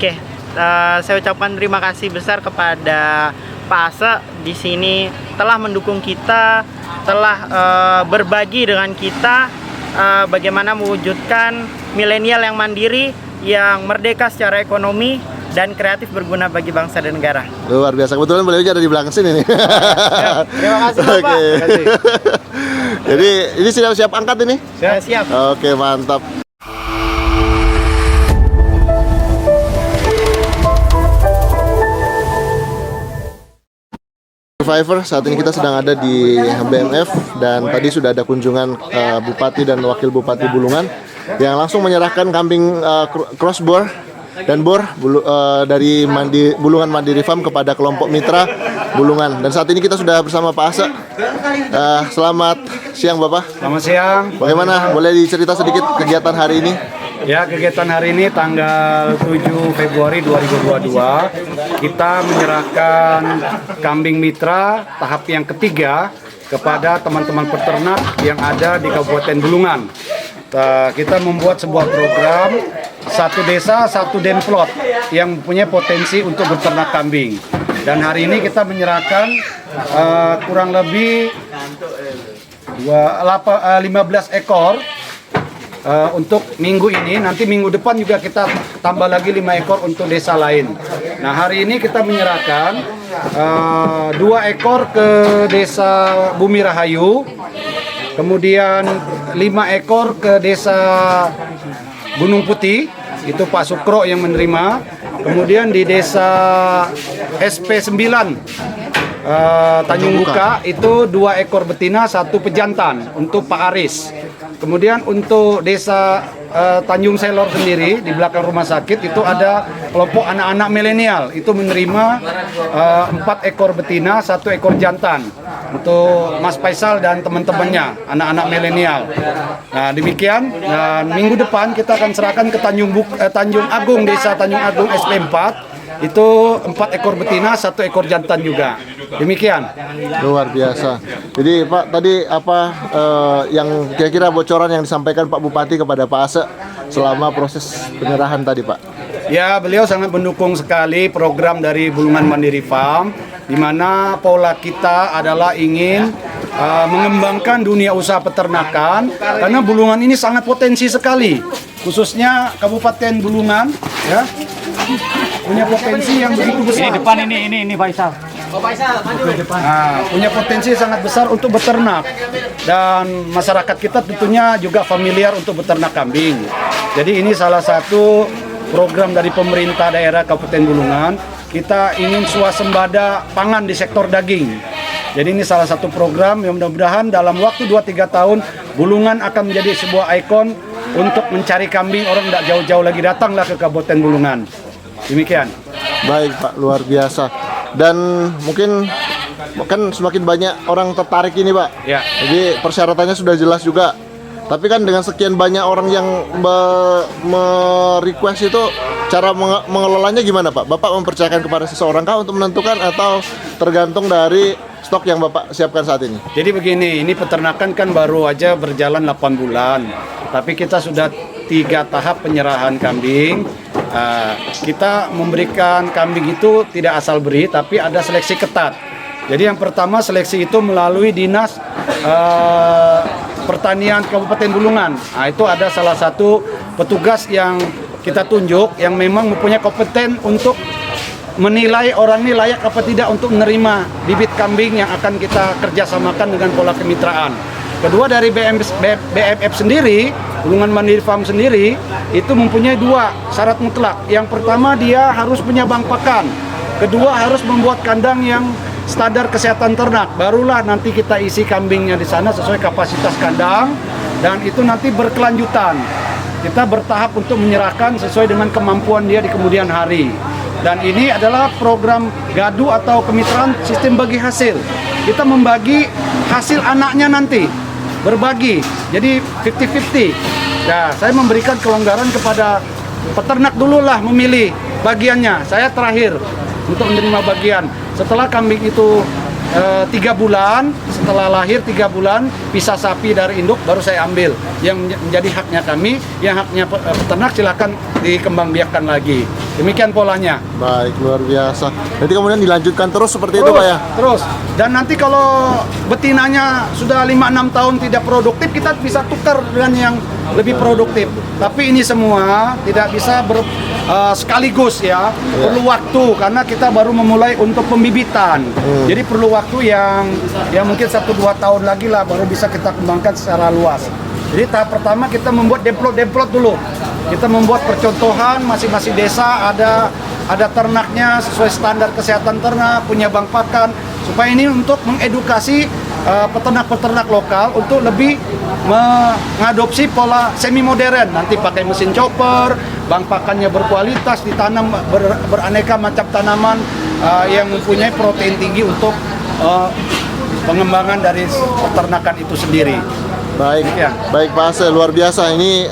Oke, saya ucapkan terima kasih besar kepada Pak Ase di sini telah mendukung kita, telah berbagi dengan kita bagaimana mewujudkan milenial yang mandiri, yang merdeka secara ekonomi dan kreatif berguna bagi bangsa dan negara. Luar biasa, kebetulan beliau ada di belakang sini nih. Terima kasih Bapak. Oke. Jadi ini siap angkat ini? Siap. Oke, mantap. Survivor, saat ini kita sedang ada di BMF dan tadi sudah ada kunjungan Bupati dan Wakil Bupati Bulungan yang langsung menyerahkan kambing crossbore dan bor dari Bulungan Mandiri Farm kepada kelompok mitra Bulungan. Dan saat ini kita sudah bersama Pak Ase. Selamat siang Bapak. Selamat siang. Bagaimana? Boleh dicerita sedikit kegiatan hari ini? Ya, kegiatan hari ini tanggal 7 Februari 2022 kita menyerahkan kambing mitra tahap yang ketiga kepada teman-teman peternak yang ada di Kabupaten Bulungan. Kita membuat sebuah program satu desa satu demplot yang punya potensi untuk beternak kambing. Dan hari ini kita menyerahkan kurang lebih 15 ekor untuk minggu ini. Nanti minggu depan juga kita tambah lagi 5 ekor untuk desa lain. Nah, hari ini kita menyerahkan 2 ekor ke desa Bumi Rahayu, kemudian 5 ekor ke desa Gunung Putih, itu Pak Sukro yang menerima. Kemudian di desa SP9 Tanjung Buka itu 2 ekor betina, 1 pejantan untuk Pak Aris. Kemudian untuk desa Tanjung Selor sendiri di belakang rumah sakit itu ada kelompok anak-anak milenial, itu menerima 4 ekor betina, 1 ekor jantan untuk Mas Faisal dan teman-temannya, anak-anak milenial. Nah, demikian, dan minggu depan kita akan serahkan ke Tanjung Agung, desa Tanjung Agung SP4. Itu 4 ekor betina, 1 ekor jantan juga. Demikian. Luar biasa. Jadi Pak, tadi apa yang kira-kira bocoran yang disampaikan Pak Bupati kepada Pak Ase selama proses penyerahan tadi Pak? Ya, beliau sangat mendukung sekali program dari Bulungan Mandiri Farm, di mana pola kita adalah ingin mengembangkan dunia usaha peternakan, karena Bulungan ini sangat potensi sekali, khususnya Kabupaten Bulungan, ya, punya potensi yang begitu besar. Ini depan ini Faisal. Nah, punya potensi sangat besar untuk beternak, dan masyarakat kita tentunya juga familiar untuk beternak kambing. Jadi ini salah satu program dari pemerintah daerah Kabupaten Bulungan. Kita ingin swasembada pangan di sektor daging. Jadi ini salah satu program yang mudah-mudahan dalam waktu 2-3 tahun Bulungan akan menjadi sebuah ikon untuk mencari kambing. Orang tidak jauh-jauh lagi datanglah ke Kabupaten Bulungan. Demikian. Baik Pak, luar biasa. Dan mungkin kan semakin banyak orang tertarik ini Pak. Ya. Jadi persyaratannya sudah jelas juga. Tapi kan dengan sekian banyak orang yang request itu, cara mengelolanya gimana Pak? Bapak mempercayakan kepada seseorang kah untuk menentukan, atau tergantung dari stok yang Bapak siapkan saat ini? Jadi begini, ini peternakan kan baru aja berjalan 8 bulan. Tapi kita sudah 3 tahap penyerahan kambing. Kita memberikan kambing itu tidak asal beri, tapi ada seleksi ketat. Jadi yang pertama seleksi itu melalui Dinas Pertanian Kabupaten Bulungan. Nah, itu ada salah satu petugas yang kita tunjuk yang memang mempunyai kompeten untuk menilai orang ini layak apa tidak untuk menerima bibit kambing yang akan kita kerjasamakan dengan pola kemitraan. Kedua, dari BMF sendiri, Bulungan Mandiri Farm sendiri, itu mempunyai 2 syarat mutlak. Yang pertama, dia harus punya bank pakan. Kedua, harus membuat kandang yang standar kesehatan ternak. Barulah nanti kita isi kambingnya di sana sesuai kapasitas kandang, dan itu nanti berkelanjutan. Kita bertahap untuk menyerahkan sesuai dengan kemampuan dia di kemudian hari. Dan ini adalah program gadu atau kemitraan sistem bagi hasil. Kita membagi hasil anaknya nanti, berbagi, jadi 50-50. Nah, saya memberikan kelonggaran kepada peternak dululah memilih bagiannya. Saya terakhir untuk menerima bagian. Setelah kambing itu 3 bulan, setelah lahir 3 bulan, pisah sapi dari induk, baru saya ambil. Yang menjadi haknya kami, yang haknya peternak silakan dikembangbiakkan lagi. Demikian polanya. Baik, luar biasa. Nanti kemudian dilanjutkan terus seperti itu, Pak ya? Terus. Dan nanti kalau betinanya sudah 5-6 tahun tidak produktif, kita bisa tukar dengan yang lebih produktif. Tapi ini semua tidak bisa sekaligus ya. Perlu waktu karena kita baru memulai untuk pembibitan. Jadi perlu waktu yang mungkin 1-2 tahun lagi lah baru bisa kita kembangkan secara luas. Jadi tahap pertama kita membuat demplot dulu. Kita membuat percontohan masing-masing desa ada ternaknya sesuai standar kesehatan ternak, punya bank pakan, supaya ini untuk mengedukasi peternak-peternak lokal untuk lebih mengadopsi pola semi modern. Nanti pakai mesin chopper, bank pakannya berkualitas, ditanam beraneka macam tanaman yang mempunyai protein tinggi untuk pengembangan dari peternakan itu sendiri. Baik, Ya. baik Pak Ase, luar biasa. Ini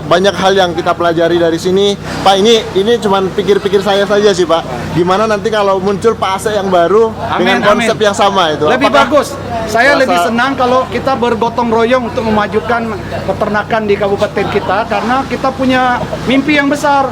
banyak hal yang kita pelajari dari sini. Pak, ini cuman pikir-pikir saya saja sih Pak. Gimana nanti kalau muncul Pak Ase yang baru dengan konsep yang sama itu? Lebih Apakah bagus. Saya rasa- lebih senang kalau kita bergotong royong untuk memajukan peternakan di kabupaten kita karena kita punya mimpi yang besar.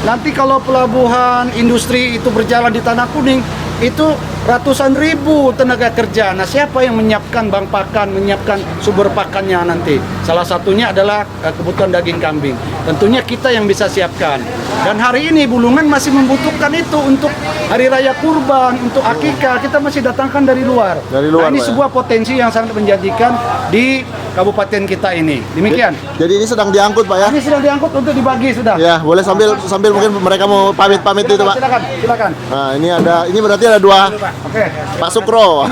Nanti kalau pelabuhan industri itu berjalan di Tanah Kuning, itu ratusan ribu tenaga kerja. Nah, siapa yang menyiapkan bank pakan, menyiapkan sumber pakannya nanti? Salah satunya adalah kebutuhan daging kambing. Tentunya kita yang bisa siapkan. Dan hari ini Bulungan masih membutuhkan itu untuk hari raya kurban, untuk akikah, kita masih datangkan dari luar. Dari luar, Nah, ini Pak, ya? sebuah potensi yang sangat menjanjikan di kabupaten kita ini. Demikian. Jadi ini sedang diangkut Pak ya? Ini sedang diangkut untuk dibagi sudah. Ya, boleh sambil mungkin mereka mau pamit itu Pak. Silakan. Nah, ini berarti ada dua Oke. Pak Sukro.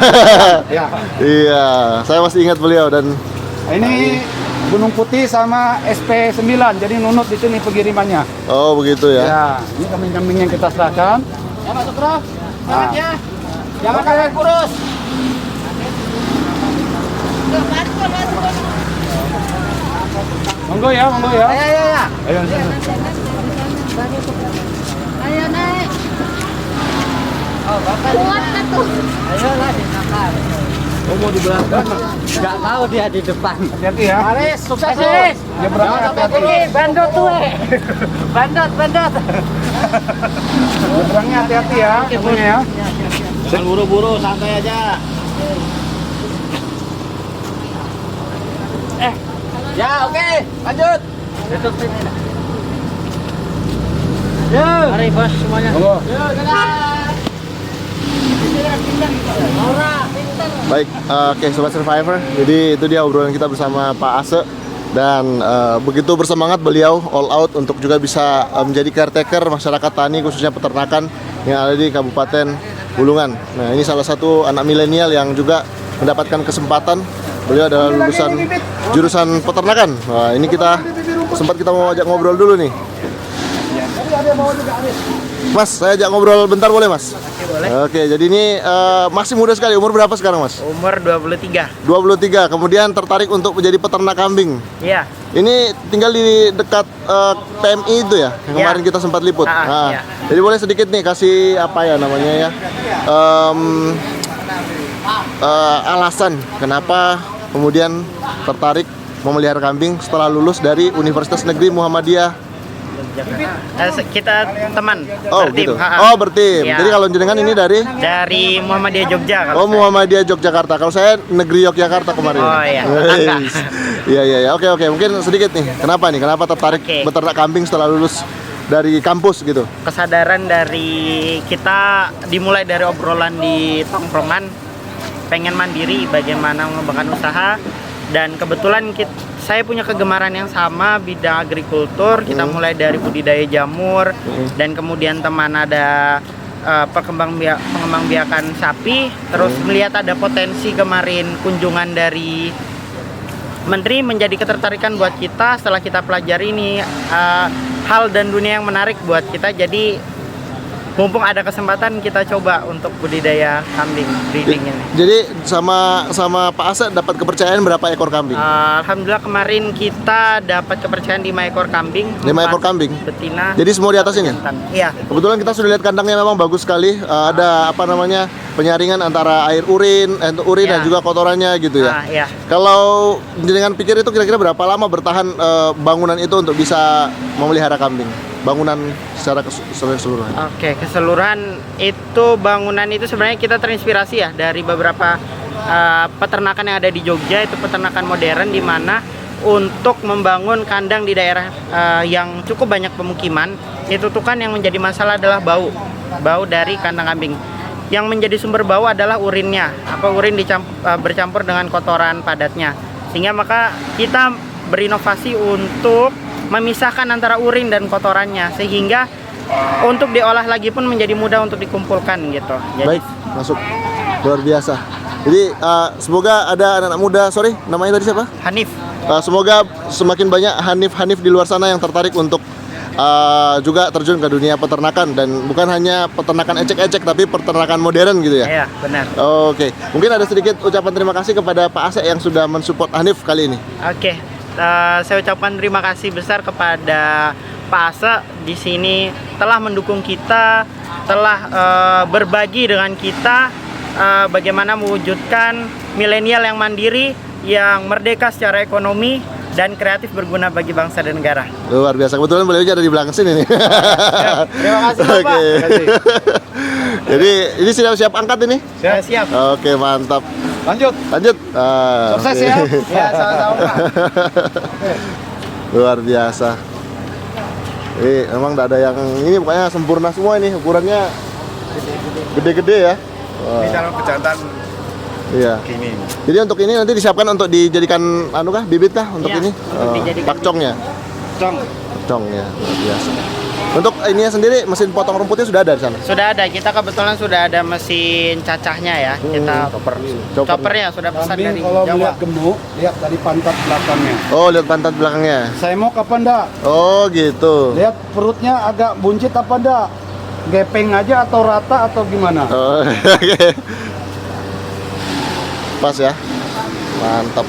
Ya. Iya, saya masih ingat beliau dan Ini Gunung Putih sama SP9. Jadi nunut di sini pengirimannya. oh begitu ya. Ya, ini kambing-kambing yang kita serahkan. Ya Pak Sukro, Nah. ya. Jangan kalian kurus. Monggo ya. Ya. Ayo. Ayo naik. Oh, Bapak. Kuat kan tuh. Ayolah diangkat. Oh, mau di belakang. Nggak tahu dia di depan. Hati-hati ya. Aris, sukses Aris. Nyebrangnya hati-hati. Bandot tuh. Bandot. Nyebrangnya hati-hati ya. Semuanya ya. Jangan buru-buru, santai aja. Ya, oke. Lanjut. Tutup sini. Mari bos semuanya. Monggo. Baik, oke Sobat Survivor. Jadi itu dia obrolan kita bersama Pak Ase. Dan begitu bersemangat beliau all out untuk juga bisa menjadi caretaker masyarakat tani khususnya peternakan yang ada di Kabupaten Bulungan. Nah, ini salah satu anak milenial yang juga mendapatkan kesempatan. Beliau adalah lulusan jurusan peternakan. Wah, ini kita mau ajak ngobrol dulu nih. Mas, saya ajak ngobrol bentar boleh Mas? Boleh. Oke, jadi ini masih muda sekali. Umur berapa sekarang Mas? Umur 23. 23, kemudian tertarik untuk menjadi peternak kambing. Iya. Ini tinggal di dekat PMI itu ya, yang Ya. kemarin kita sempat liput. Iya. Jadi boleh sedikit nih kasih apa ya namanya ya, alasan kenapa kemudian tertarik memelihara kambing setelah lulus dari Universitas Negeri Muhammadiyah. Kita teman. Oh bertim. gitu. Ha-ha. Oh bertim. Iya. Jadi kalau jenengan ini dari Dari Muhammadiyah Jogja kalau Oh saya. Muhammadiyah Yogyakarta. Kalau saya Negeri Yogyakarta kemarin. Oh, iya. Weis. Iya. Oke. Mungkin sedikit nih. Kenapa tertarik Oke. beternak kambing setelah lulus dari kampus gitu? Kesadaran dari kita dimulai dari obrolan di tongkrongan, pengen mandiri bagaimana mengembangkan usaha, dan kebetulan saya punya kegemaran yang sama bidang agrikultur. Kita mulai dari budidaya jamur dan kemudian teman ada pengembangbiakan sapi, terus melihat ada potensi kemarin kunjungan dari Menteri menjadi ketertarikan buat kita. Setelah kita pelajari ini hal dan dunia yang menarik buat kita, jadi mumpung ada kesempatan kita coba untuk budidaya kambing breeding ini. Jadi sama Pak Ase dapat kepercayaan berapa ekor kambing? Alhamdulillah kemarin kita dapat kepercayaan 5 ekor kambing. 5 ekor 4 kambing? betina. Jadi semua di atas ini? jantan. Iya. Kebetulan kita sudah lihat kandangnya memang bagus sekali. Ada penyaringan antara air urin dan Ya. juga kotorannya gitu ya. Iya. Kalau dengan pikir itu kira-kira berapa lama bertahan bangunan itu untuk bisa memelihara kambing? bangunan secara keseluruhan? Oke, keseluruhan itu bangunan itu sebenarnya kita terinspirasi ya dari beberapa peternakan yang ada di Jogja. Itu peternakan modern di mana untuk membangun kandang di daerah yang cukup banyak pemukiman, itu tuh kan yang menjadi masalah adalah bau dari kandang kambing. Yang menjadi sumber bau adalah urinnya. Urin bercampur dengan kotoran padatnya. Sehingga maka kita berinovasi untuk memisahkan antara urin dan kotorannya, sehingga untuk diolah lagi pun menjadi mudah untuk dikumpulkan gitu. Baik, masuk. Luar biasa. Jadi semoga ada anak-anak muda, namanya tadi siapa? Hanif. Semoga semakin banyak Hanif di luar sana yang tertarik untuk juga terjun ke dunia peternakan, dan bukan hanya peternakan ecek-ecek tapi peternakan modern gitu ya. Iya, benar. Oke, mungkin ada sedikit ucapan terima kasih kepada Pak Asep yang sudah mensupport Hanif kali ini. Oke, saya ucapkan terima kasih besar kepada Pak Ase di sini telah mendukung kita, telah berbagi dengan kita bagaimana mewujudkan milenial yang mandiri, yang merdeka secara ekonomi dan kreatif berguna bagi bangsa dan negara. Luar biasa, kebetulan beliau ada di belakang sini nih. Terima kasih Bapak. Oke. Jadi ini siap angkat ini? Siap. Oke, mantap. Lanjut. Sukses Sukses ya. Ya, sama-sama Pak. Luar biasa. Emang tidak ada yang ini, pokoknya sempurna semua ini, ukurannya gede-gede ya. Ini calon pejantan Iya. gini. Jadi untuk ini nanti disiapkan untuk dijadikan bibit kah untuk Iya, ini? untuk dijadikan Pakcongnya. Cong. Pakcong ya, luar biasa. Untuk ininya sendiri mesin potong rumputnya sudah ada di sana. Sudah ada, kita kebetulan sudah ada mesin cacahnya ya. Kita choppernya sudah pesan Kambing dari kalau Jawa. melihat gemuk, lihat dari pantat belakangnya. Oh, lihat pantat belakangnya. Saya mau apa enggak? Oh, gitu. Lihat perutnya agak buncit apa enggak? Gepeng aja atau rata atau gimana? Oh, oke. Pas ya. Mantap.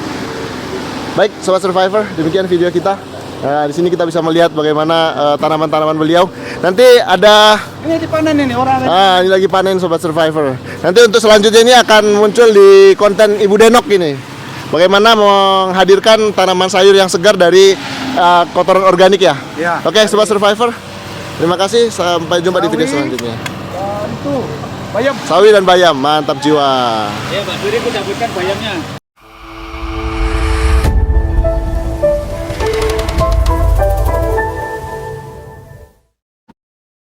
Baik, Sobat Survivor, demikian video kita. Nah, di sini kita bisa melihat bagaimana tanaman-tanaman beliau. Nanti ada Ini dipanen ini orang. ini lagi panen Sobat Survivor. Nanti untuk selanjutnya ini akan muncul di konten Ibu Denok ini. Bagaimana menghadirkan tanaman sayur yang segar dari kotoran organik ya. Ya. Oke, Sobat Survivor. Terima kasih, sampai jumpa di video Sawi. selanjutnya. Itu bayam. Sawi dan bayam, mantap jiwa. Ya, Mbak Duri aku cabutkan bayamnya.